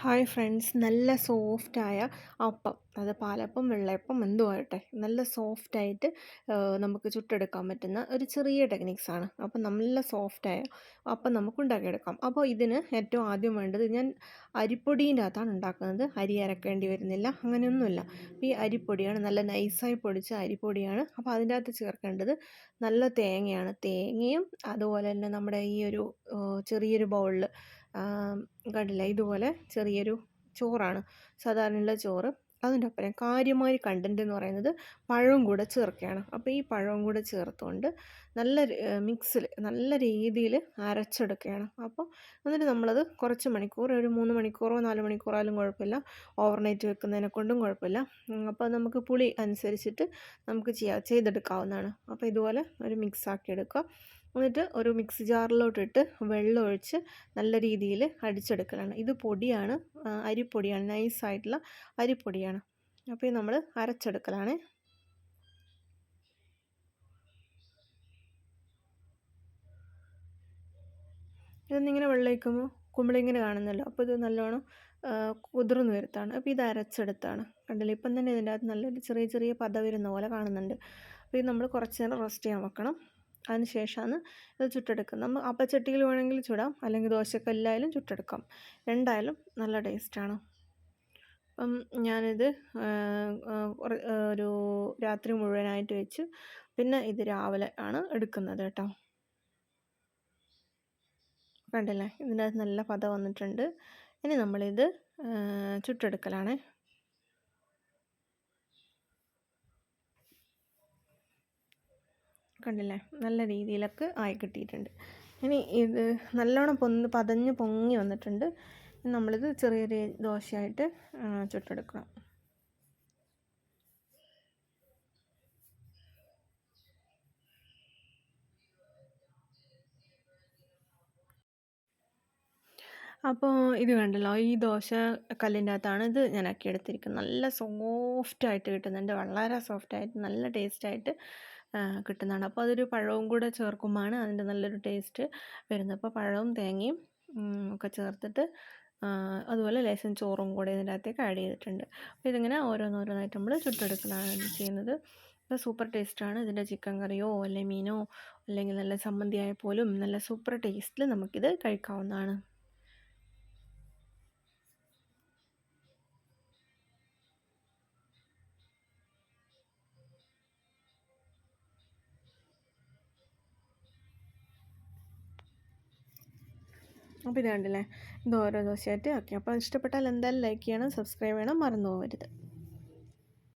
Hi friends, നല്ല സോഫ്റ്റായ അപ്പം, അത് പാലപ്പം വെള്ളയപ്പം എന്തും ആകട്ടെ, നല്ല സോഫ്റ്റായിട്ട് നമുക്ക് ചുട്ടെടുക്കാൻ പറ്റുന്ന ഒരു ചെറിയ ടെക്നിക്സാണ്. അപ്പം നല്ല സോഫ്റ്റായ അപ്പം നമുക്ക് ഉണ്ടാക്കിയെടുക്കാം. അപ്പോൾ ഇതിന് ഏറ്റവും ആദ്യം വേണ്ടത്, ഞാൻ അരിപ്പൊടീൻ്റെ അകത്താണ് ഉണ്ടാക്കുന്നത്. അരി അരക്കേണ്ടി വരുന്നില്ല, അങ്ങനെയൊന്നുമില്ല. അപ്പോൾ ഈ അരിപ്പൊടിയാണ്, നല്ല നൈസായി പൊടിച്ച അരിപ്പൊടിയാണ്. അപ്പോൾ അതിൻ്റെ അകത്ത് ചേർക്കേണ്ടത് നല്ല തേങ്ങയാണ്. തേങ്ങയും അതുപോലെ തന്നെ നമ്മുടെ ഈ ഒരു ചെറിയൊരു ബൗളിൽ കണ്ടില്ലേ, ഇതുപോലെ ചെറിയൊരു ചോറാണ്, സാധാരണയുള്ള ചോറ്. അതിൻ്റെ ഒപ്പം കാര്യമായ കണ്ടൻറ്റ് എന്ന് പറയുന്നത് പഴവും കൂടെ ചേർക്കുകയാണ്. അപ്പോൾ ഈ പഴവും കൂടെ ചേർത്തുകൊണ്ട് നല്ല മിക്സിൽ നല്ല രീതിയിൽ അരച്ചെടുക്കുകയാണ്. അപ്പോൾ എന്നിട്ട് നമ്മളത് കുറച്ച് മണിക്കൂർ, ഒരു 3 മണിക്കൂറോ 4 മണിക്കൂറായാലും കുഴപ്പമില്ല, ഓവർനൈറ്റ് വെക്കുന്നതിനെ കൊണ്ടും കുഴപ്പമില്ല. അപ്പോൾ നമുക്ക് പുളി അനുസരിച്ചിട്ട് നമുക്ക് ചെയ്തെടുക്കാവുന്നതാണ്. അപ്പോൾ ഇതുപോലെ ഒരു മിക്സ് ആക്കി എടുക്കുക. എന്നിട്ട് ഒരു മിക്സി ജാറിലോട്ടിട്ട് വെള്ളം ഒഴിച്ച് നല്ല രീതിയിൽ അടിച്ചെടുക്കലാണ്. ഇത് പൊടിയാണ്, അരിപ്പൊടിയാണ്, നൈസായിട്ടുള്ള അരിപ്പൊടിയാണ്. അപ്പോൾ ഇത് നമ്മൾ അരച്ചെടുക്കലാണ്. ഇതൊന്നിങ്ങനെ വെള്ളമൊഴിക്കുമ്പോൾ കുമ്പളിങ്ങനെ കാണുന്നല്ലോ, അപ്പോൾ ഇത് നല്ലോണം കുതിർന്ന് വരുത്താണ്. അപ്പോൾ ഇത് അരച്ചെടുത്താണ്. കണ്ടില്ലേ, ഇപ്പം തന്നെ ഇതിൻ്റെ അകത്ത് നല്ലൊരു ചെറിയ ചെറിയ പത വരുന്ന പോലെ കാണുന്നുണ്ട്. അപ്പോൾ ഇത് നമ്മൾ കുറച്ച് നേരം റെസ്റ്റ് ചെയ്യാൻ വെക്കണം. അതിന് ശേഷമാണ് ഇത് ചുട്ടെടുക്കുന്നത്. നമ്മൾ അപ്പച്ചട്ടിയിൽ വേണമെങ്കിൽ ചുടാം, അല്ലെങ്കിൽ ദോശക്കല്ലായാലും ചുട്ടെടുക്കാം. രണ്ടായാലും നല്ല ടേസ്റ്റാണ്. അപ്പം ഞാനിത് ഒരു രാത്രി മുഴുവനായിട്ട് വെച്ച് പിന്നെ ഇത് രാവിലെ ആണ് എടുക്കുന്നത് കേട്ടോ. കണ്ടില്ലേ, ഇതിനകത്ത് നല്ല പത വന്നിട്ടുണ്ട്. ഇനി നമ്മളിത് ചുട്ടെടുക്കലാണ്. കണ്ടില്ലേ, നല്ല രീതിയിലൊക്കെ ആയി കിട്ടിയിട്ടുണ്ട്. ഇനി ഇത് നല്ലോണം പതഞ്ഞ് പൊങ്ങി വന്നിട്ടുണ്ട്. നമ്മളിത് ചെറിയൊരു ദോശയായിട്ട് ചുട്ടെടുക്കണം. അപ്പോൾ ഇത് കണ്ടല്ലോ, ഈ ദോശ കല്ലിൻ്റെ അകത്താണ് ഇത് ഞാൻ ആക്കിയെടുത്തിരിക്കുന്നത്. നല്ല സോഫ്റ്റായിട്ട് കിട്ടുന്നുണ്ട്, വളരെ സോഫ്റ്റായിട്ട് നല്ല ടേസ്റ്റായിട്ട് കിട്ടുന്നതാണ്. അപ്പോൾ അതൊരു പഴവും കൂടെ ചേർക്കുമ്പോഴാണ് അതിൻ്റെ നല്ലൊരു ടേസ്റ്റ് വരുന്നത്. അപ്പോൾ പഴവും തേങ്ങയും ഒക്കെ ചേർത്തിട്ട് അതുപോലെ ലേശം ചോറും കൂടെ ഇതിൻ്റെ അകത്തേക്ക് ആഡ് ചെയ്തിട്ടുണ്ട്. അപ്പോൾ ഇതിങ്ങനെ ഓരോന്നോരോന്നായിട്ട് നമ്മൾ ചുട്ടെടുക്കുന്നതാണ് ചെയ്യുന്നത്. അപ്പോൾ സൂപ്പർ ടേസ്റ്റാണ്. ഇതിൻ്റെ ചിക്കൻ കറിയോ അല്ലെങ്കിൽ മീനോ അല്ലെങ്കിൽ നല്ല ചമ്മന്തി ആയപ്പോലും നല്ല സൂപ്പർ ടേസ്റ്റിൽ നമുക്കിത് കഴിക്കാവുന്നതാണ്. അപ്പോൾ ഇത് കണ്ടില്ലേ, ഇത് ഓരോ ദിവസമായിട്ട് ആക്കി. അപ്പോൾ ഇഷ്ടപ്പെട്ടാൽ എന്തായാലും ലൈക്ക് ചെയ്യണം, സബ്സ്ക്രൈബ് ചെയ്യണം, മറന്നു പോകരുത്.